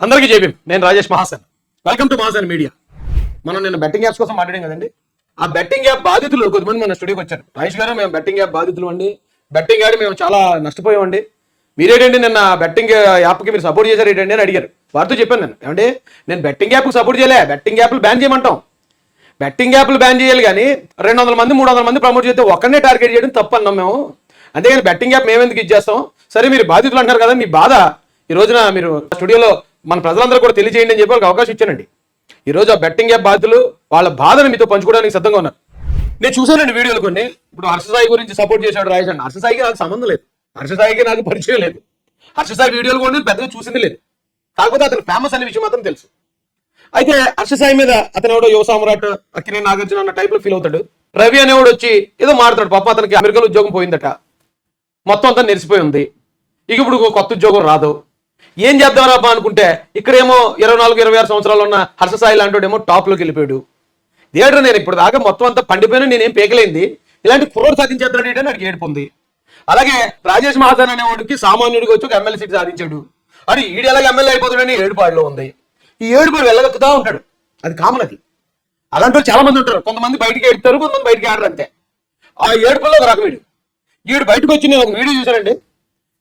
అందరికీ జై భీమ్. నేను Rajesh Mahasen. Welcome to Mahasen media. మనం నిన్న బెట్టింగ్ యాప్స్ కోసం మాట్లాడాం కదండి. ఆ బెట్టింగ్ యాప్ బాధితులు కొద్దిమంది మన స్టూడియోకి వచ్చారు. రాజేష్ గారు, మేము బెట్టింగ్ యాప్ బాధితులు అండి, బెట్టింగ్ ఆడి మేము చాలా నష్టపోయామండి, మీరేంటండి నిన్న బెట్టింగ్ యాప్కి మీరు సపోర్ట్ చేశారు ఏంటండి అని అడిగారు. వారితో చెప్పాను నేను, ఏమంటే నేను బెట్టింగ్ యాప్కి సపోర్ట్ చేయలే, బెట్టింగ్ యాప్లు బ్యాన్ చేయమంటాం. బెట్టింగ్ యాప్లు బ్యాన్ చేయాలి కానీ 200 మంది 300 మంది ప్రమోట్ చేస్తే ఒక్కడనే టార్గెట్ చేయడం తప్పు అన్నాం మేము. అంతేగాని బెట్టింగ్ యాప్ మేమెందుకు ఇచ్చేస్తాం. సరే మీరు బాధితులు అంటారు కదా, మీ బాధ ఈ రోజున మీరు స్టూడియోలో మన ప్రజలందరూ కూడా తెలియజేయండి అని చెప్పి వాళ్ళకి అవకాశం ఇచ్చానండి. ఈ రోజు ఆ బెట్టింగ్ యాప్ బాధితులు వాళ్ళ బాధను మీతో పంచుకోవడానికి సిద్ధంగా ఉన్నారు. నేను చూసానండి వీడియోలు కొన్ని. ఇప్పుడు హర్షసాయి గురించి సపోర్ట్ చేశాడు రాజేష్ అండి. హర్షసాయికి నాకు సంబంధం లేదు, హర్షసాయికి నాకు పరిచయం లేదు, హర్షసాయి వీడియోలు కూడా నేను పెద్దగా చూసింది లేదు. కాకపోతే అతను ఫేమస్ అనే విషయం మాత్రం తెలుసు. అయితే హర్షసాయి మీద అతను ఎవడో యువ సామ్రాట్ అక్కినేని నాగార్జున అన్న టైప్ లో ఫీల్ అవుతాడు. రవి అనేవాడు వచ్చి ఏదో మాట్లాడు, పాప అతనికి అమెరికాలో ఉద్యోగం పోయిందట, మొత్తం అంతా నెరిసిపోయి ఉంది, ఇక ఇప్పుడు కొత్త ఉద్యోగం రాదు, ఏం చేద్దామరా అనుకుంటే ఇక్కడేమో 24-26 సంవత్సరాలు ఉన్న హర్షసాయి లాంటివాడేమో టాప్ లోకి వెళ్ళిపోయాడు. థియేటర్ నేను ఇప్పుడు దాకా మొత్తం అంతా పండిపోయినా నేనేం పేకలేంది, ఇలాంటి కుర్రోడు సాధించేస్తాడు ఏంటని నాకు ఏడుపుంది. అలాగే రాజేష్ మహాసన్ అనేవాడికి సామాన్యుడికి వచ్చి ఒక ఎమ్మెల్యే సీట్ సాధించాడు, అది ఈడు ఎలాగ ఎమ్మెల్యే అయిపోతాడని ఏడుపాడులో ఉంది. ఈ ఏడుపాడు వెళ్ళగక్కుతా ఉంటాడు, అది కామన్. అది అలాంటి వాళ్ళు చాలా మంది ఉంటారు. కొంతమంది బయటికి ఏడుతారు, కొంతమంది బయటికి ఆడరు అంతే. ఆ ఏడుపుల్లో ఒక రకం ఈడు బయటకు వచ్చి నేను ఒక వీడియో చూశానండి.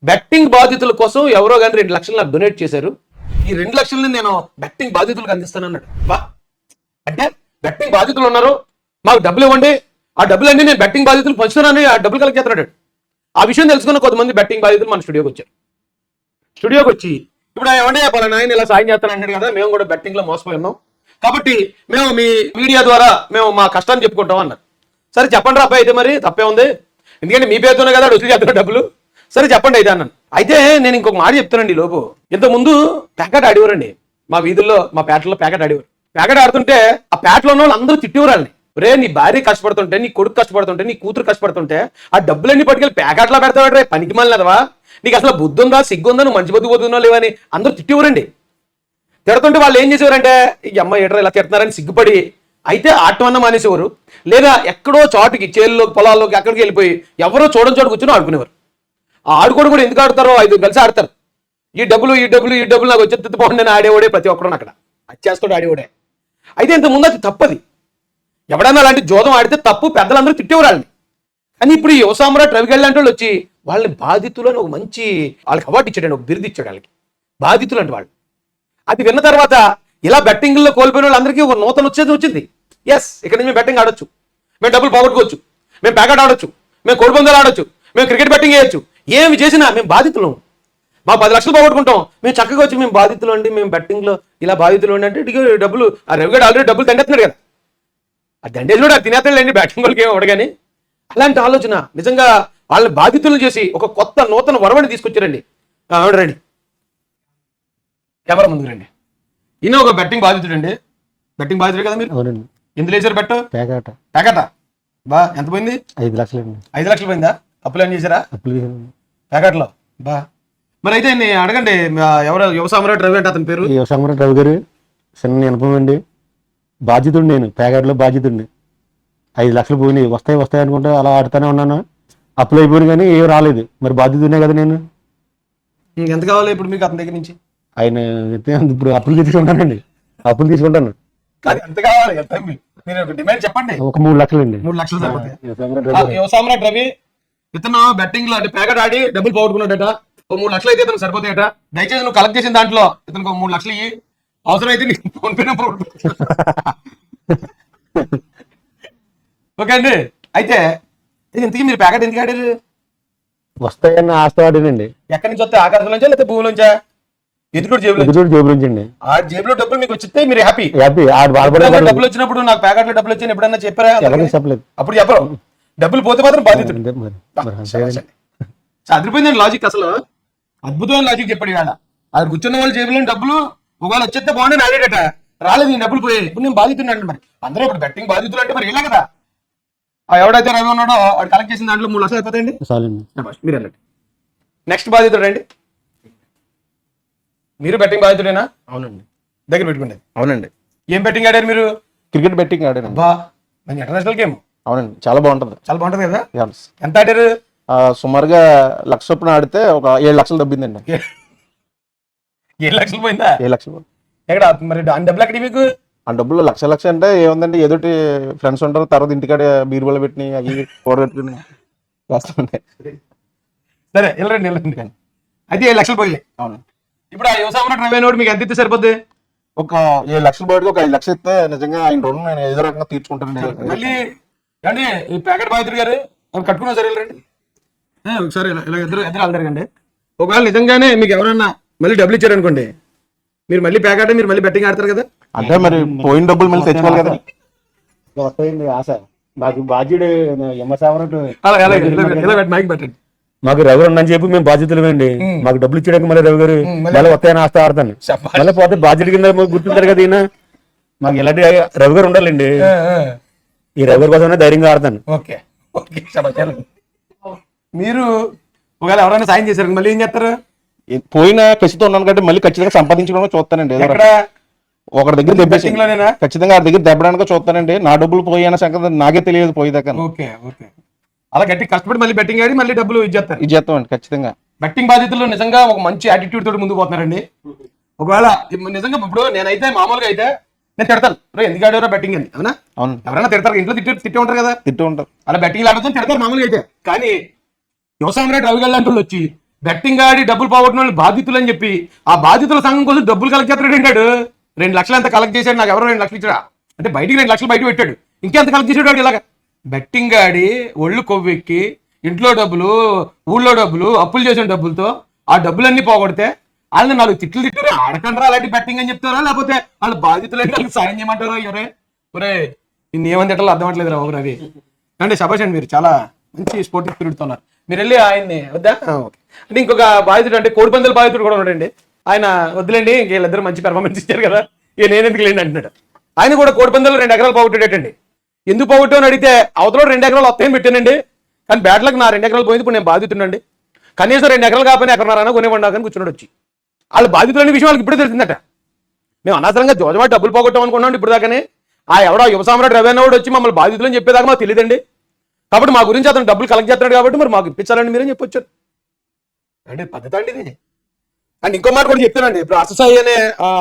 బెట్టింగ్ బాధితుల కోసం ఎవరో కానీ 2 లక్షలు నాకు డొనేట్ చేశారు, ఈ 2 లక్షలని నేను బెట్టింగ్ బాధితులకు అందిస్తానన్నాడు. బా అంటే బెట్టింగ్ బాధితులు ఉన్నారు, మాకు డబ్బులు ఇవ్వండి, ఆ డబ్బులన్నీ నేను బెట్టింగ్ బాధితులు పంచుతానని ఆ డబ్బులు కలెక్ట్ చేస్తున్నాడు. ఆ విషయం తెలుసుకున్న కొంతమంది బెట్టింగ్ బాధితులు మన స్టూడియోకి వచ్చారు. స్టూడియోకి వచ్చి ఇప్పుడు ఏమంటే పలానా ఆయన ఇలా సాయం చేస్తాను అన్నాడు కదా, మేము కూడా బెట్టింగ్ లో మోసపోయి ఉన్నాం, కాబట్టి మేము మీ మీడియా ద్వారా మేము మా కష్టాన్ని చెప్పుకుంటాం అన్నారు. సరే చెప్పండి రా అబ్బాయి, అయితే మరి తప్పే ఉంది, ఎందుకంటే మీ పేరుతోనే కదా వసూలు చేస్తున్న డబ్బులు, సరే చెప్పండి అయితే అన్నాను. అయితే నేను ఇంకొక మాట చెప్తానండి. లోపు ఇంతకుముందు ప్యాకెట్ ఆడేవారండి, మా వీధుల్లో మా పేటలో ప్యాకెట్ ఆడేవారు. ప్యాకెట్ ఆడుతుంటే ఆ పేటలో ఉన్న వాళ్ళు అందరూ తిట్టేవారండి, రే నీ భార్య కష్టపడుతుంటే, నీ కొడుకు కష్టపడుతుంటే, నీ కూతురు కష్టపడుతుంటే ఆ డబ్బులన్నీ పట్టుకెళ్ళి ప్యాకెట్లో పెడతాడు రే, పనికి మళ్ళీ నీకు అసలు బుద్ధి ఉందా, సిగ్గుందా, నువ్వు మంచి బతుకు బతుకున్నా లేవని అందరూ తిట్టేవారండి. తిడుతుంటే వాళ్ళు ఏం చేసేవారంటే, ఈ అమ్మాయి ఎట్రా ఇలా తిడుతున్నారని సిగ్గుపడి అయితే ఆటం అన్న మానేసేవారు, లేదా ఎక్కడో చాటుకి చేళ్ళలోకి పొలాల్లోకి అక్కడికి వెళ్ళిపోయి ఎవరో చూడని చోటు కూర్చొని ఆడుకునేవారు. ఆ ఆడుకోవడం కూడా ఎందుకు ఆడతారో 5 కలిసి ఆడతారు. ఈ డబ్బులు నాకు వచ్చేది బాగుండని ఆడేవాడే ప్రతి ఒక్కడు, అక్కడ అచ్చేస్తాడు ఆడేవాడే. అయితే ఇంతకుముందు అది తప్పది, ఎవడన్నా అలాంటి జోదం ఆడితే తప్పు, పెద్దలందరూ తిట్టేవాళ్ళని. కానీ ఇప్పుడు ఈ యువ సామ్రాట్ రవి లాంటి వాళ్ళు వచ్చి వాళ్ళని బాధితులు అని ఒక మంచి వాళ్ళకి అవార్డు ఇచ్చాడు, ఒక బిరుదు ఇచ్చాడు వాళ్ళకి, బాధితులు అంటే వాళ్ళు. అది విన్న తర్వాత ఇలా బెట్టింగ్లో కోల్పోయిన వాళ్ళందరికీ ఒక నూతన వచ్చింది. ఎస్, ఇక్కడ నుంచి మేము బెట్టింగ్ ఆడొచ్చు, మేము డబ్బులు పోగొట్టుకోవచ్చు, మేము ప్యాకెట్ ఆడొచ్చు, మేము కోడిపందాలు ఆడొచ్చు, మేము క్రికెట్ బెట్టింగ్ చేయొచ్చు, ఏమి చేసినా మేము బాధితులు. మా 10 లక్షలు పోగొట్టుకుంటాం, మేము చక్కగా వచ్చి మేము బాధితులు అండి, మేము బెట్టింగ్లో ఇలా బాధితులు అండి అంటే డబ్బులు ఆ రవిగడ్ ఆల్రెడీ డబ్బులు దండేస్తున్నాడు కదా, ఆ దండేసి కూడా తినేస్తాడు అండి బ్యాటింగ్ వాళ్ళకి ఏమి అడగాని. అలాంటి ఆలోచన నిజంగా వాళ్ళని బాధితులను చేసి ఒక కొత్త నూతన వరవని తీసుకొచ్చారండి. రండి కెమెరా ముందుకు రండి. ఈయన ఒక బెట్టింగ్ బాధితుడు అండి. బెట్టింగ్ బాధితుడు కదా మీరు? అవునండి. ఎందులో వేసారు బెట్టు? ప్యాకెట. బా ఎంత పోయింది? 5 లక్షలు. 5 లక్షలు పోయిందా? అప్పులు ఏం చేశారా? ప్యాకెట్లో. బా మరి అయితే అడగండి, ఎవరు యువ సామ్రాట్ రవి అంటే అతని పేరు? యువ సామ్రాట్ రవి గారు చిన్న అనుభవం అండి. బాధ్యతుడు, నేను ప్యాకెట్లో బాధ్యతుడిని. 5 లక్షలు పోయినాయి, వస్తాయి అనుకుంటే అలా ఆడుతూనే ఉన్నాను, అప్పులు అయిపోయినాయి కానీ ఏం రాలేదు. మరి బాధ్యతనే కదా నేను. ఎంత కావాలి ఇప్పుడు మీకు అతని దగ్గర నుంచి? ఆయన ఇప్పుడు అప్పులు తీసుకుంటానండి, అప్పులు తీసుకుంటాను. ఎంత కావాలి? మీరు డిమాండ్ చెప్పండి. ఒక 3 లక్షలు అండి. 3 లక్షలు సరిపోతాయి. యువ సామ్రాట్ రవి ఇతను బెట్టింగ్ లో అంటే ప్యాకెట్ ఆడి డబ్బులు పోగొట్టుకున్నాడట, ఓ 3 లక్షలు అయితే ఇతను సరిపోతాయట. దయచేసి నువ్వు కలెక్ట్ చేసిన దాంట్లో ఇతనికి 3 లక్షలు ఇయ్యి, అవసరం అయితే నీకు ఫోన్ పే నెంబర్ ఓకే అండి. అయితే ఇంతకీ మీరు ప్యాకెట్ ఎందుకు ఆడారు? వస్తాయన్న ఆస్తి ఆడానండి. ఎక్కడి నుంచి వస్తాయి? ఆకాశం నుంచా లేకపోతే భూమి నుంచా? ఎదుటి జేబు నుంచి అండి. ఆ జేబులో డబ్బులు మీకు వచ్చితే మీరు హ్యాపీ. డబ్బులు వచ్చినప్పుడు నాకు ప్యాకెట్ లో డబ్బులు వచ్చాయని ఎప్పుడన్నా చెప్పారా? చెప్పలేదు. అప్పుడు చెప్పరు. డబ్బులు పోతే మాత్రం బాధితుడు. అదిరిపోయిందండి లాజిక్, అసలు అద్భుతమైన లాజిక్ చెప్పాడు ఇవాళ. అది కూర్చున్న వాళ్ళ జేబులో డబ్బులు ఒకవేళ వచ్చేస్తే బాగుండని ఆడేటట, రాలేదు, ఈ డబ్బులు పోయాయి, ఇప్పుడు నేను బాధితున్నాను. మరి అందరూ ఇప్పుడు బెట్టింగ్ బాధితులు అంటే మరి ఇలా కదా. ఎవడైతే రవి ఉన్నాడో వాడు కలెక్ట్ చేసిన దాంట్లో 3 లక్షలు అయిపోతాయండి. మీరు వెళ్ళండి. నెక్స్ట్ బాధితుడు రండి. మీరు బెట్టింగ్ బాధితుడేనా? అవునండి. దగ్గర పెట్టుకోండి. అవునండి. ఏం బెట్టింగ్ ఆడారు మీరు? క్రికెట్ బెట్టింగ్ ఆడాను. బా మంచి ఇంటర్నేషనల్ గేమ్. అవునండి, చాలా బాగుంటుంది. చాలా బాగుంటుంది కదా. ఎంత ఆడారు? సుమారుగా 1,00,000 చొప్పున ఆడితే ఒక 7 లక్షలు దబ్బిందండి. 7 లక్షలు పోయిందా? 7 లక్షలు. ఎక్కడ మరి దాని డబ్బులు ఎక్కడ మీకు? ఆ డబ్బులు లక్ష అంటే ఏముందండి, ఏదోటి ఫ్రెండ్స్ ఉంటారు, తర్వాత ఇంటికాడ బీరువాలో పెట్టి అవి కూడబెట్టుకుని వస్తుండే. సరే వెళ్ళండి. అయితే 7 లక్షలు పోయి. అవును. ఇప్పుడు ఆ యువసామ్రాట్ రెవెన్యూ మీకు ఎంత ఇస్తే సరిపోద్ది? ఒక 7 లక్షల బయటకు ఒక 5 లక్షలు ఇస్తే నిజంగా ఆయన రుణం నేను ఏదో రకంగా తీర్చుకుంటానండి. మళ్ళీ అండి ఈ ప్యాకెట్ బాధితులు గారు అవి కట్టుకున్నా సరే వెళ్ళండి. ఒకసారి ఇలా ఇద్దరు వెళ్తారండి. ఒకవేళ నిజంగానే మీకు ఎవరన్నా మళ్ళీ డబ్బులు ఇచ్చారు అనుకోండి, మీరు మళ్ళీ ప్యాకెట్ మీరు మళ్ళీ బెట్టింగ్ ఆడతారు కదా. అంటే మరి పోయిన డబ్బులు మళ్ళీ తెచ్చుకోవాలి కదా. వస్తాయండి ఆశ. నాకు బాధ్యుడు ఎమ్మసామరట్టు మైక్ పెట్టండి. మాకు రవి గారు ఉందని చెప్పి మేము బాధ్యతలేమండి. మాకు డబ్బులు ఇచ్చడానికి మళ్ళీ రవి గారు మళ్ళీ వస్తాయని ఆస్త ఆడతాను. మళ్ళీ పోతే బాధ్యత కింద గుర్తుంటారు కదా ఈయన. మాకు ఎలాంటి రవి గారు ఉండాలండి. ఈ రవి గారి కోసమే ధైర్యంగా ఆడతాను. ఓకే మీరు ఒకవేళ ఎవరైనా సాయం చేశారు మళ్ళీ ఏం చేస్తారు? పోయిన కసితో ఉన్నాను కాబట్టి మళ్ళీ ఖచ్చితంగా సంపాదించడం చూస్తానండి. ఒకరి దగ్గర దెబ్బేసి ఖచ్చితంగా ఆ దగ్గర దెబ్బడానికి చూస్తానండి. నా డబ్బులు పోయిన సంగతి నాకే తెలియదు పోయేదాకా. ఓకే అలా గట్టి కష్టపడి మళ్ళీ బెట్టింగ్ ఆడి మళ్ళీ డబ్బులు ఇచ్చేస్తామండి ఖచ్చితంగా. బెట్టింగ్ బాధితులు నిజంగా ఒక మంచి యాటిట్యూడ్ తోటి ముందుకు పోతున్నారండి. ఒకవేళ నిజంగా ఇప్పుడు నేనైతే మామూలుగా అయితే నేను తిడతాను, ఎందుకు ఆడారో బెట్టింగ్ అని. అవునా? అవును. ఎవరైనా తిడతారు, ఇంట్లో తిట్టి ఉంటారు కదా. తిట్టు ఉంటారు అలా బెట్టింగ్ ఆడుతుంది తిడతారు మామూలుగా అయితే. కానీ యువసామ్రాట్ రవి గారు లాంటి వాళ్ళు వచ్చి బెట్టింగ్ ఆడి డబ్బులు పోగొట్టిన వాళ్ళు బాధితులు అని చెప్పి ఆ బాధితుల సంఘం కోసం డబ్బులు కలెక్ట్ చేస్తాడు. ఏంటాడు 2 లక్షలు ఎంత కలెక్ట్ చేశాడు? నాకు ఎవరో 2 లక్షలు ఇచ్చాడా అంటే బయటికి 2 లక్షలు బయట పెట్టాడు. ఇంకెంత కలెక్ట్ చేసాడు ఇలాగ బెట్టింగ్ ఆడి ఒళ్ళు కొవ్వెక్కి ఇంట్లో డబ్బులు ఊళ్ళో డబ్బులు అప్పులు చేసిన డబ్బులతో ఆ డబ్బులన్నీ పోగొడితే వాళ్ళని 4 తిట్లు తిట్టారు. ఆడకంటారా అలాంటి బెట్టింగ్ అని చెప్తారా, లేకపోతే వాళ్ళు బాధితులైతే వాళ్ళకి సాయం చేయమంటారా? ఒరే ఇన్ని ఏమని తిట్టాలో అర్థం అవ్వట్లేదు రా ఒకరు. అది అంటే శభాష్ అండి, మీరు చాలా మంచి స్పోర్టివ్ స్పిరిట్ ఉన్నారు. మీరు వెళ్ళి ఆయన్ని వద్దా? ఓకే. అంటే ఇంకొక బాధితుడు అంటే కోడిపందాల బాధితుడు కూడా ఉన్నాడండి. ఆయన వద్దులేండి ఇంక వీళ్ళిద్దరు మంచి పెర్ఫార్మెన్స్ ఇచ్చారు కదా, ఇక నేను ఎందుకు లేండి అంటున్నాడు. ఆయన కూడా కోడిపందాలు 2 ఎకరాలు పోగొట్టాడటండి. ఎందుకు పోగొట్టావు అని అడిగితే అవతల 2 ఎకరాలు వస్తాయని పెట్టానండి, కానీ బ్యాట్లకు నా 2 ఎకరాలు పోయింది, ఇప్పుడు నేను బాధితుండండి. కనీసం 2 ఎకరాలు కాకపోయినా ఎకరన్నారైనా కొనేవాడినా కానీ కూర్చున్నాడు వచ్చి. వాళ్ళు బాధితులనే విషయం వాళ్ళకి ఇప్పుడే తెలిసిందట. మేము అనవసరంగా జోజమా డబ్బులు పోగొట్టాం అనుకున్నాం ఇప్పుడు దాకానే. ఆ ఎవడో యువసామ్రాట్ రెవెన్యూ వచ్చి మమ్మల్ని బాధితులని చెప్పేదాకా మాకు తెలియదండి. కాబట్టి మా గురించి అతను డబ్బులు కలెక్ట్ చేస్తున్నాడు కాబట్టి మరి మాకు ఇప్పించాలండి మీరేం చెప్పొచ్చారు అంటే పద్ధతి అండి ఇది. అండ్ ఇంకో మాట కూడా చెప్తానండి. ఇప్పుడు అర్షసాయి అనే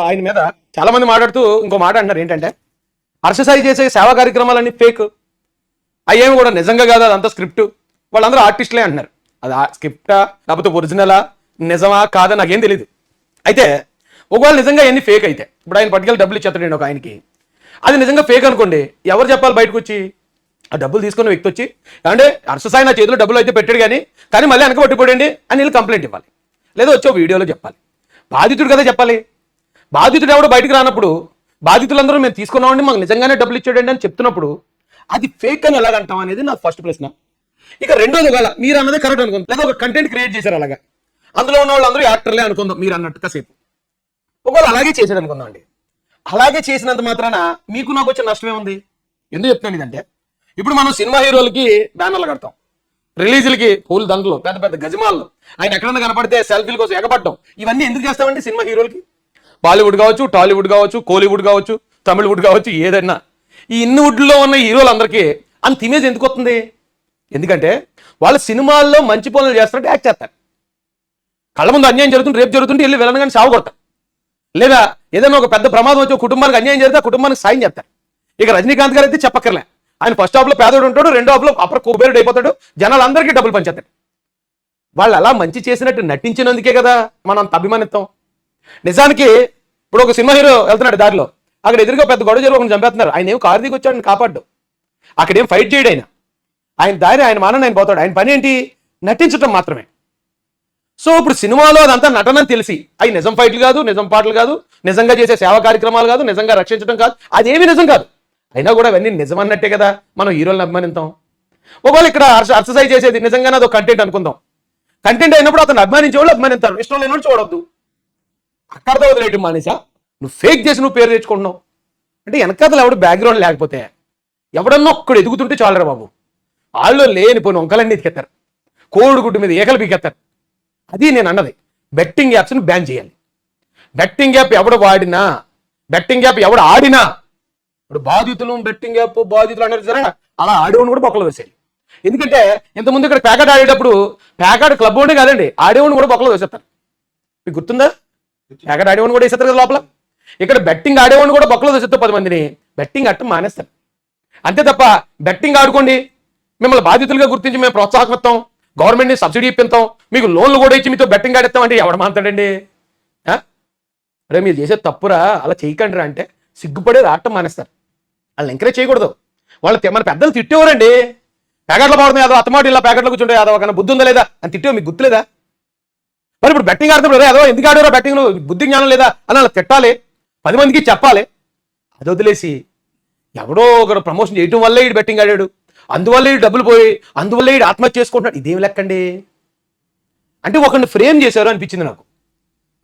ఆయన మీద చాలా మంది మాట్లాడుతూ ఇంకో మాట అంటున్నారు. ఏంటంటే అర్షసాయి చేసే సేవా కార్యక్రమాలన్నీ ఫేక్, అయ్యేమి కూడా నిజంగా కాదు, అదంతా స్క్రిప్ట్, వాళ్ళందరూ ఆర్టిస్టులే అంటున్నారు. అది స్క్రిప్టా లేకపోతే ఒరిజినలా నిజమా కాదా నాకేం తెలియదు. అయితే ఒకవేళ నిజంగా ఎన్ని ఫేక్ అయితే ఇప్పుడు ఆయన పట్టుకెళ్ళి డబ్బులు ఇచ్చేస్తాడండి ఒక ఆయనకి, అది నిజంగా ఫేక్ అనుకోండి, ఎవరు చెప్పాలి బయటకు వచ్చి? ఆ డబ్బులు తీసుకున్న వ్యక్తి వచ్చి అంటే అర్షసాయి నా చేతిలో డబ్బులు అయితే పెట్టాడు కానీ మళ్ళీ వెనక పట్టుకోండి అని వీళ్ళు కంప్లైంట్ ఇవ్వాలి, లేదా వచ్చే వీడియోలో చెప్పాలి. బాధితుడు కదా చెప్పాలి. బాధితుడు ఎవడో బయటకు రానప్పుడు బాధితులందరూ మేము తీసుకున్నామండి మాకు నిజంగానే డబ్బులు ఇచ్చాడండి అని చెప్తున్నప్పుడు అది ఫేక్ అని ఎలాగంటాం అనేది నాకు ఫస్ట్ ప్రశ్న. ఇక రెండోది ఒకవేళ మీరు అన్నదే కరెక్ట్ అనుకుందాం, లేదా ఒక కంటెంట్ క్రియేట్ చేశారు అలాగా, అందులో ఉన్న వాళ్ళందరూ యాక్టర్లే అనుకుందాం మీరు అన్నట్టుగా సేపు. ఒకవేళ అలాగే చేశాడు అనుకుందాం అండి. అలాగే చేసినంత మాత్రాన మీకు నాకు వచ్చే నష్టమే ఉంది. ఎందుకు చెప్తాను ఇదంటే, ఇప్పుడు మనం సినిమా హీరోలకి బ్యానర్లు కడతాం, రిలీజులకి పూల దండలు, పెద్ద పెద్ద గజమాల్లో ఆయన ఎక్కడన్నా కనపడితే సెల్ఫీల కోసం ఎగపడటం, ఇవన్నీ ఎందుకు చేస్తామండి? సినిమా హీరోలకి బాలీవుడ్ కావచ్చు, టాలీవుడ్ కావచ్చు, కోలీవుడ్ కావచ్చు, తమిళవుడ్ కావచ్చు, ఏదైనా ఈ ఇన్ని వుడ్లో ఉన్న హీరోలందరికీ అంత ఇమేజ్ ఎందుకు వస్తుంది? ఎందుకంటే వాళ్ళ సినిమాల్లో మంచి పనులు చేస్తారంటే యాక్ట్ చేస్తారు. కళ్ళ ముందు అన్యాయం జరుగుతుంటే, రేపు జరుగుతుంటే వెళ్ళి వెళ్ళను కానీ సాగు కొడతారు, లేదా ఏదైనా ఒక పెద్ద ప్రమాదం వచ్చి కుటుంబానికి అన్యాయం జరిగితే ఆ కుటుంబానికి సాయం చేస్తారు. ఇక రజనీకాంత్ గారు అయితే చెప్పక్కర్లే, ఆయన ఫస్ట్ హాఫ్లో పేదోడు ఉంటాడు, రెండో హాఫ్లో అప్పుడు కుబేరుడు అయిపోతాడు, జనాలందరికీ డబ్బులు పంచేస్తాడు. వాళ్ళు అలా మంచి చేసినట్టు నటించినందుకే కదా మనం అంత అభిమానిస్తాం. నిజానికి ఇప్పుడు ఒక సినిమా హీరో వెళ్తున్నాడు దారిలో, అక్కడ ఎదురుగా పెద్ద గొడవ జరిగి ఒకరిని చంపేస్తున్నారు, ఆయన ఏం కారు దిగి వచ్చాడు కాపాడు, అక్కడేం ఫైట్ చేయడు ఆయన దారి ఆయన మానని ఆయన పోతాడు, ఆయన పని ఏంటి? నటించడం మాత్రమే. సో ఇప్పుడు సినిమాలో అదంతా నటనని తెలిసి అవి నిజం ఫైట్లు కాదు, నిజం పాటలు కాదు, నిజంగా చేసే సేవా కార్యక్రమాలు కాదు, నిజంగా రక్షించడం కాదు, అదేమీ నిజం కాదు. అయినా కూడా అవన్నీ నిజం అన్నట్టే కదా మనం హీరోలను అభిమానిస్తాం. ఒకవేళ ఇక్కడ అర్షసాయి చేసేది నిజంగానే అదొక కంటెంట్ అనుకుందాం, కంటెంట్ అయినప్పుడు అతను అభిమానించే వాళ్ళు అభిమానిస్తారు, ఇష్టం లేని వాళ్ళు చూడొద్దు. అక్కడితో వదిలేయటం మానేసా నువ్వు ఫేక్ చేసి నువ్వు పేరు తెచ్చుకుంటున్నావు అంటే వెనకాతలు ఎవడు బ్యాక్గ్రౌండ్ లేకపోతే ఎవడన్నా ఒక్కడు ఎదుగుతుంటే చాలరా బాబు, వాళ్ళు లేనిపోయిన వంకలన్నీ ఎత్తికెత్తారు, కోడిగుడ్డు మీద ఏకలు పీకెత్తారు. అది నేను అన్నది, బెట్టింగ్ యాప్స్ని బ్యాన్ చేయాలి. బెట్టింగ్ యాప్ ఎవడు వాడినా, బెట్టింగ్ యాప్ ఎవడు ఆడినా, ఇప్పుడు బాధితులు బెట్టింగ్ యాప్ బాధితులు అన్నారు సరే, అలా ఆడేవాడిని కూడా బొక్కలు వేసేయాలి. ఎందుకంటే ఇంతకుముందు ఇక్కడ ప్యాకెట్ ఆడేటప్పుడు ప్యాకెట్ క్లబ్ ఉండే కాదండి, ఆడేవాడిని కూడా బొక్కలు వేసేస్తారు. మీకు గుర్తుందా? ఎక్కడ ఆడేవాడిని కూడా వేసేస్తారు కదా లోపల. ఇక్కడ బెట్టింగ్ ఆడేవాడిని కూడా బొక్కలో దోసేస్తారు 10 మందిని. బెట్టింగ్ అట్ట మానేస్తారు అంతే తప్ప బెట్టింగ్ ఆడుకోండి, మిమ్మల్ని బాధితులుగా గుర్తించి మేము ప్రోత్సాహకత్వం, గవర్నమెంట్ని సబ్సిడీ ఇప్పిస్తాం, మీకు లోన్లు కూడా ఇచ్చి మీతో బెట్టింగ్ ఆడిస్తాం అంటే ఎవడు మాట్లాడండి? అరే మీరు చేసే తప్పురా, అలా చేయకండి రా అంటే సిగ్గుపడేది ఆడటం మానేస్తారు. వాళ్ళని ఎంకరేజ్ చేయకూడదు. వాళ్ళు మన పెద్దలు తిట్టేవారండి, ప్యాకెట్లో పడుతుంది యాదవ, అత్తమాట ఇలా ప్యాకెట్లో కూర్చుంటే యాదవ కన్నా బుద్ధి ఉందా లేదా అని తిట్టేవో మీకు గుర్తులేదా? మరి ఇప్పుడు బెట్టింగ్ ఆడుతున్నారు యాదవ, ఎందుకు ఆడారో బెట్టింగ్, బుద్ధి జ్ఞానం లేదా అని అలా తిట్టాలి, 10 మందికి చెప్పాలి. అది వదిలేసి ఎవడో ఒకరు ప్రమోషన్ చేయటం వల్లే ఈ బెట్టింగ్ ఆడాడు, అందువల్ల ఈ డబ్బులు పోయి, అందువల్ల ఈ ఆత్మహత్య చేసుకుంటున్నాడు, ఇదేం లెక్కండి? అంటే ఒకరిని ఫ్రేమ్ చేశారు అనిపించింది నాకు.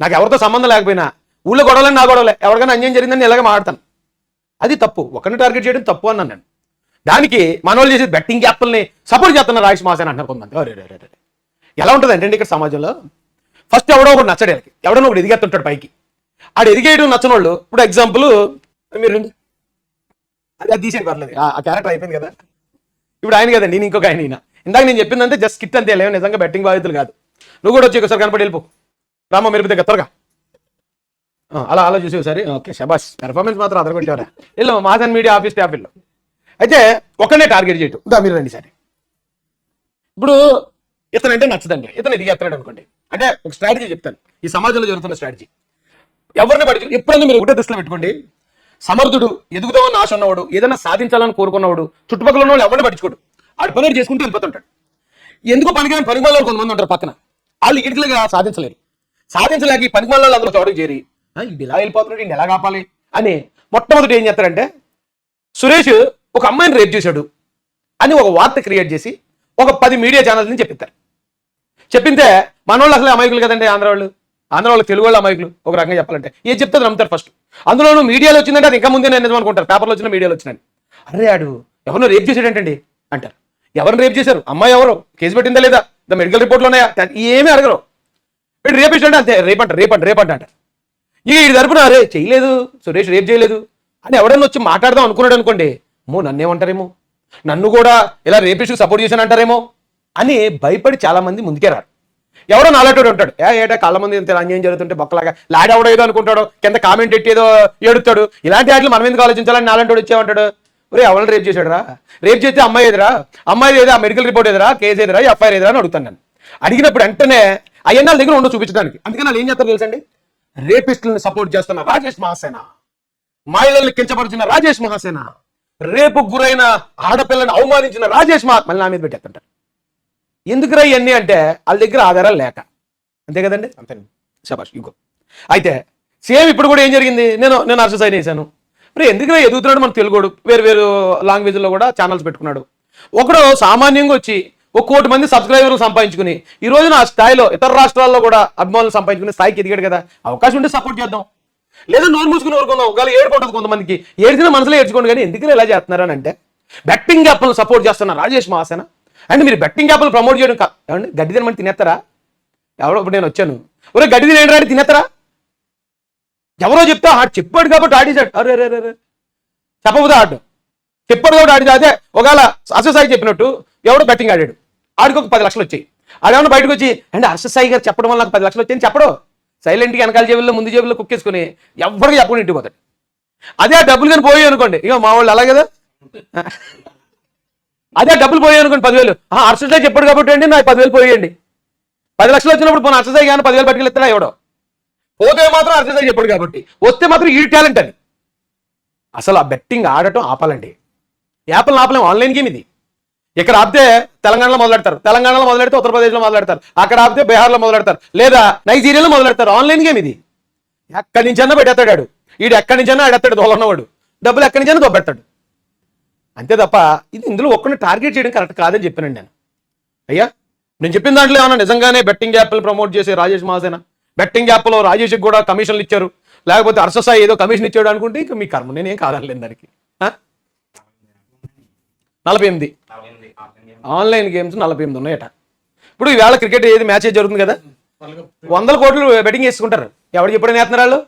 నాకు ఎవరితో సంబంధం లేకపోయినా ఊళ్ళో గొడవలని నా గొడవలే, ఎవరికైనా అన్యాయం జరిగిందని ఇలాగే మాట్లాడతాను. అది తప్పు, ఒకరిని టార్గెట్ చేయడం తప్పు అన్నాను నేను. దానికి మనోళ్ళు చేసే బెట్టింగ్ యాప్లని సపోర్ట్ చేస్తున్నారు రాజేష్ మాసేన అంటున్నారు కొంతమంది. ఎలా ఉంటుంది అంటే ఇక్కడ సమాజంలో ఫస్ట్ ఎవడో ఒకటి నచ్చడు, ఎవడో ఒకటి ఎదిగేస్తుంటాడు పైకి. ఆడు ఎదిగేయడం నచ్చని వాళ్ళు, ఇప్పుడు ఎగ్జాంపుల్ మీరు అది తీసేది పర్లేదు, ఆ క్యారెక్టర్ అయిపోయింది కదా. ఇప్పుడు ఆయన కదండి, నేను ఇంకొక ఆయన. ఇందాక నేను చెప్పిందంటే జస్ట్ స్కిట్ అంతే, లేవు నిజంగా బెట్టింగ్ బాధితులు కాదు. నువ్వు కూడా వచ్చి ఒకసారి కనపడి వెళ్ళిపో, రామ మెరుపు దగ్గర త్వరగా అలా చూసేవి సరే. ఓకే శబాష్, పెర్ఫార్మెన్స్ మాత్రం అదరగొట్టేవారా. వెళ్ళు మాసన్ మీడియా ఆఫీస్ స్టాఫ్లో. అయితే ఒకనే టార్గెట్ చేయటం, మీరు రండి సరే. ఇప్పుడు ఇతను అంటే నచ్చదండి, ఇతను ఎదిగేస్తున్నాడు అనుకోండి, అంటే ఒక స్ట్రాటజీ చెప్తాను, ఈ సమాజంలో జరుగుతున్న స్ట్రాటజీ. ఎవరిని పడి ఎప్పుడన్నా మీరు ఒకటే దృష్టిలో పెట్టుకోండి, సమర్థుడు, ఎదుగుదామని ఆశ ఉన్నవాడు, ఏదైనా సాధించాలని కోరుకున్నవాడు చుట్టుపక్కల ఉన్న వాళ్ళు ఎవరిని పట్టించుకోడు, ఆడు పనులు చేసుకుంటూ వెళ్ళిపోతుంటాడు. ఎందుకు పనికిరాని పనిమాలలో కొంతమంది ఉంటారు పక్కన, వాళ్ళు ఇటుకలుగా సాధించలేరు. సాధించలేక ఈ పనిమాలలో అందులో చోటుకు చేరి ఇది ఎలా వెళ్ళిపోతున్నాడు, ఈయన ఎలా కాపాలి అని మొట్టమొదటి ఏం చేస్తారంటే, సురేష్ ఒక అమ్మాయిని రేప్ చేశాడు అని ఒక వార్త క్రియేట్ చేసి ఒక 10 మీడియా ఛానల్స్ నుంచి చెప్పిస్తారు. చెప్పింతే మన వాళ్ళు అసలు అమాయకులు కదండి, ఆంధ్ర వాళ్ళు తెలుగు వాళ్ళు అమాయకులు ఒక రకంగా చెప్పాలంటే. ఏం చెప్తే నమ్ముతారు ఫస్ట్. అందులోనూ మీడియాలో వచ్చిందంటే అది ఇంకా ముందే నేను నిజం అనుకుంటారు, పేపర్లో వచ్చిన మీడియాలో వచ్చినాను. అరే ఆడు ఎవరినో రేప్ చేసాడేంటండి అంటారు. ఎవరిని రేప్ చేశారు, అమ్మాయి ఎవరు, కేసు పెట్టిందా లేదా, ద మెడికల్ రిపోర్ట్లో ఉన్నాయా, ఏమీ అడగరు. వీడు రేప్ చేసాడంటే అంతే, రేప్ అంటారు. ఇక ఈ తరపున అరే చేయలేదు, సురేష్ రేప్ చేయలేదు అని ఎవడన్నా వచ్చి మాట్లాడదాం అనుకున్నాడు అనుకోండి, నన్నేమంటారేమో, నన్ను కూడా ఇలా రేపిస్ట్కి సపోర్ట్ చేశాను అంటారేమో అని భయపడి చాలా మంది ముందుకే రారు. ఎవడో నాలాంటి ఉంటాడు, ఏటా కళ్ళ మంది ఇంత అన్యాయం జరుగుతుంటే బొక్కలాగా లాడెవడో ఏదో అనుకుంటాడు, కింద కామెంట్ ఎట్టేదో ఏడుతాడు. ఇలాంటి వాటిని మనం ఎందుకు ఆలోచించాలని నాలాంటి వాడు వచ్చేమంటాడు, ఒరే ఎవరైనా రేప్ చేశాడురా, రేప్ చేస్తే అమ్మాయి ఎదురా, అమ్మాయి ఏదో మెడికల్ రిపోర్ట్ ఎదురా, కేసు ఎదురా, ఎఫ్ఐఆర్ ఎదురా అని అడుగుతాను నేను. అడిగినప్పుడు వెంటనే అయ్యన్న దగ్గర ఉండవు చూపించడానికి. అందుకని వాళ్ళు ఏం చేస్తారు తెలుసండి, రేపిస్టులను సపోర్ట్ చేస్తున్న రాజేష్ మహాసేన, మహిళల్ని కించపరిచిన రాజేష్ మహాసేన, రేపు గురైన ఆడపిల్లని అవమానించిన రాజేష్ మళ్ళీ నా మీద పెట్టేస్తుంటారు. ఎందుకురా ఇవన్నీ అంటే వాళ్ళ దగ్గర ఆధారాలు లేక, అంతే కదండి. అంతే శబాష్. ఇంకో అయితే సేమ్ ఇప్పుడు కూడా ఏం జరిగింది, నేను అర్ససైన్ వేసాను. మరి ఎందుకురా ఎదుగుతున్నాడు మన తెలుగుడు, వేరు లాంగ్వేజ్లో కూడా ఛానల్స్ పెట్టుకున్నాడు. ఒకడు సామాన్యంగా వచ్చి 1 కోటి మంది సబ్స్క్రైబర్లు సంపాదించుకుని ఈ రోజున ఆ స్థాయిలో ఇతర రాష్ట్రాల్లో కూడా అభిమానులు సంపాదించుకునే స్థాయికి ఎదిగాడు కదా. అవకాశం ఉంటే సపోర్ట్ చేద్దాం, లేదా నోరు మూసుకుని ఊరుకుందాం. ఒకవేళ ఏడుకుంటుంది కొంతమందికి, ఏడ్చిన మనసులో ఏడ్చుకోండి, కానీ ఎందుకు ఇలా చేస్తున్నారు అని అంటే బెట్టింగ్ యాప్లను సపోర్ట్ చేస్తున్నారు రాజేష్ మహాసేన. అంటే మీరు బెట్టింగ్ యాప్లు ప్రమోట్ చేయడం ఏమండి, గడ్డి తినమని తినేస్తారా? ఎవరో ఇప్పుడు నేను వచ్చాను, ఒరే గడ్డి తినేయండి అని తినేస్తారా? ఎవరో చెప్తా ఆడు చెప్పాడు కాబట్టి ఆడేశాడు, అరే చెప్పబోదా ఆడు చెప్పాడు కాబట్టి ఆడి. అదే ఒకవేళ అససాయి చెప్పినట్టు ఎవడో బెట్టింగ్ ఆడాడు, ఆడికి ఒక 10 లక్షలు వచ్చాయి. ఆడేమన్నా బయటకు వచ్చి అంటే అర్షసాయి గారు చెప్పడం వల్ల నాకు 10 లక్షలు వచ్చాయని చెప్పడు, సైలెంట్గా వెనకాల జేబుల్లో ముందు జేబుల్లో కుక్కేసుకుని ఎవరికి చెప్పకుండా ఇంటిపోతాడు. అదే ఆ డబ్బులు కానీ పోయి అనుకోండి, ఇక మా వాళ్ళు అలా కదా, అదే డబ్బులు పోయాయి అనుకోండి 10,000, అర్షసాయి చెప్పాడు కాబట్టి అండి నాకు 10,000 పోయండి. 10 లక్షలు వచ్చినప్పుడు పోనీ అర్షసాయి కానీ 10,000 పట్టుకెళ్ళి ఎత్తాడా ఎవడో, పోతే మాత్రం అర్షసాయి చెప్పాడు కాబట్టి, వస్తే మాత్రం ఈ టాలెంట్ అని. అసలు ఆ బెట్టింగ్ ఆడటం ఆపాలండి. యాప్లను ఆపలేం, ఆన్లైన్ గేమ్ ఇది. ఇక్కడ ఆపితే తెలంగాణలో మొదలెడతారు, తెలంగాణలో మొదలెడితే ఉత్తరప్రదేశ్లో మొదలెడతారు, అక్కడ ఆపితే బీహార్లో మొదలెడతారు, లేదా నైజీరియాలో మొదలెడతారు. ఆన్లైన్ గేమ్ ఇది. ఎక్కడి నుంచైనా పెట్టేస్తాడు వీడు, ఎక్కడి నుంచైనా ఆడేస్తాడు దోలన్నవాడు, డబ్బులు ఎక్కడి నుంచైనా దొబ్బెడతాడు. అంతే తప్ప ఇది ఇందులో ఒక్కరిని టార్గెట్ చేయడం కరెక్ట్ కాదని చెప్పానండి నేను. అయ్యా నేను చెప్పిన దాంట్లో ఏమన్నా నిజంగానే బెట్టింగ్ యాప్లు ప్రమోట్ చేసే రాజేష్ మహాసేన, బెట్టింగ్ యాప్లో రాజేష్కి కూడా కమిషన్లు ఇచ్చారు, లేకపోతే అర్షసాయి ఏదో కమిషన్ ఇచ్చాడు అనుకుంటే ఇక మీ కర్మ, నేనేం కాదనలేను దానికి. 48 ఆన్లైన్ గేమ్స్ 48 ఉన్నాయట. ఇప్పుడు ఈవేళ క్రికెట్ ఏది మ్యాచ్ జరుగుతుంది కదా, 100 కోట్లు బెట్టింగ్ వేసుకుంటారు. ఎవరు చెప్పడని వేస్తున్నారా, వాళ్ళు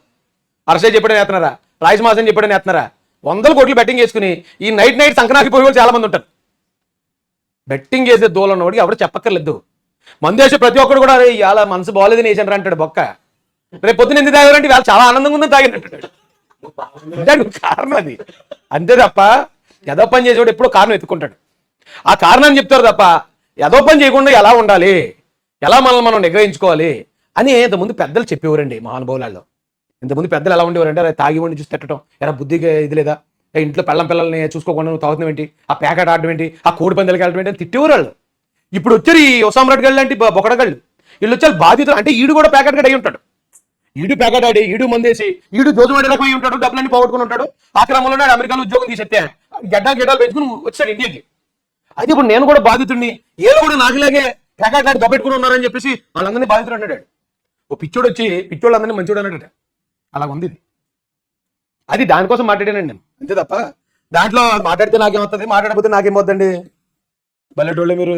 అర్షయ్ చెప్పడని వేస్తున్నారా, రాజేష్ మహాసేన చెప్పడని వేస్తున్నారా? 100 కోట్లు బెట్టింగ్ వేసుకుని ఈ నైట్ సంక్రాంతి పోయే వాళ్ళు చాలా మంది ఉంటారు. బెట్టింగ్ వేసే దూలన్నవాడికి ఎవరు చెప్పక్కర్లేదు. మందు వేసే ప్రతి ఒక్కరు కూడా ఇవాళ మనసు బాగోలేదని వేసాను అంటాడు బొక్క. రేపు పొద్దున ఎందుకు తాగారంటే వాళ్ళు చాలా ఆనందంగా ఉందని తాగినట్టు దానికి కారణం అది. అంతే తప్ప ఏదో పని చేసేవాడు ఎప్పుడో కారణం ఎత్తుకుంటాడు. ఆ కారణాన్ని చెప్తారు తప్ప ఏదో పని చేయకుండా ఎలా ఉండాలి, ఎలా మనల్ని మనం నిగ్రహించుకోవాలి అని ఇంతకుముందు పెద్దలు చెప్పేవారండి మహానుభావులలో. ఇంతకుముందు పెద్దలు ఎలా ఉండేవారంటే అరే తాగి ఉండి చూసి తిట్టడం, ఎలా బుద్ధిగా ఇది లేదా, ఇంట్లో పిల్లల్ని చూసుకోకుండా నువ్వు తాగుతున్నావు ఏంటి, ఆ ప్యాకెట్ ఆడడం ఏంటి, ఆ కోడి పందాలకి వెళ్ళడం ఏంటి అని తిట్టేవారు వాళ్ళు. ఇప్పుడు వచ్చారు ఈ ఉసామరాట్ గళ్ళు అంటే బొకడగళ్ళు, వీళ్ళు వచ్చారు బాధ్యత. అంటే ఈడు కూడా ప్యాకెట్ గడ్ అయి ఉంటాడు, ఈడు ప్యాకెట్ ఆడి, ఈడు మందేసి, ఈడు జోజుమాడి రకమై ఉంటాడు, డబ్బులన్నీ పోగొట్టుకుని ఉంటాడు. ఆ క్రమంలో అమెరికాలో ఉద్యోగం తీసేస్తే గడ్డాలు పెంచుకుని వచ్చాడు ఇండియాకి. అయితే ఇప్పుడు నేను కూడా బాధితుడిని, ఏదో కూడా నాకులాగే ప్యాకెట్ ఆడి దొబ్బెట్టుకుని ఉన్నారని చెప్పేసి వాళ్ళందరినీ బాధితుడు అన్నాడు. ఓ పిచ్చోడు వచ్చి పిచ్చోళ్ళందరినీ మంచోడు అన్నాడు. అలా ఉంది ఇది. అది దానికోసం మాట్లాడానండి నేను, అంతే తప్ప దాంట్లో మాట్లాడితే నాకేమవుతుంది, మాట్లాడకపోతే నాకేమవుతుందండి. బల్లెటోళ్ళే మీరు.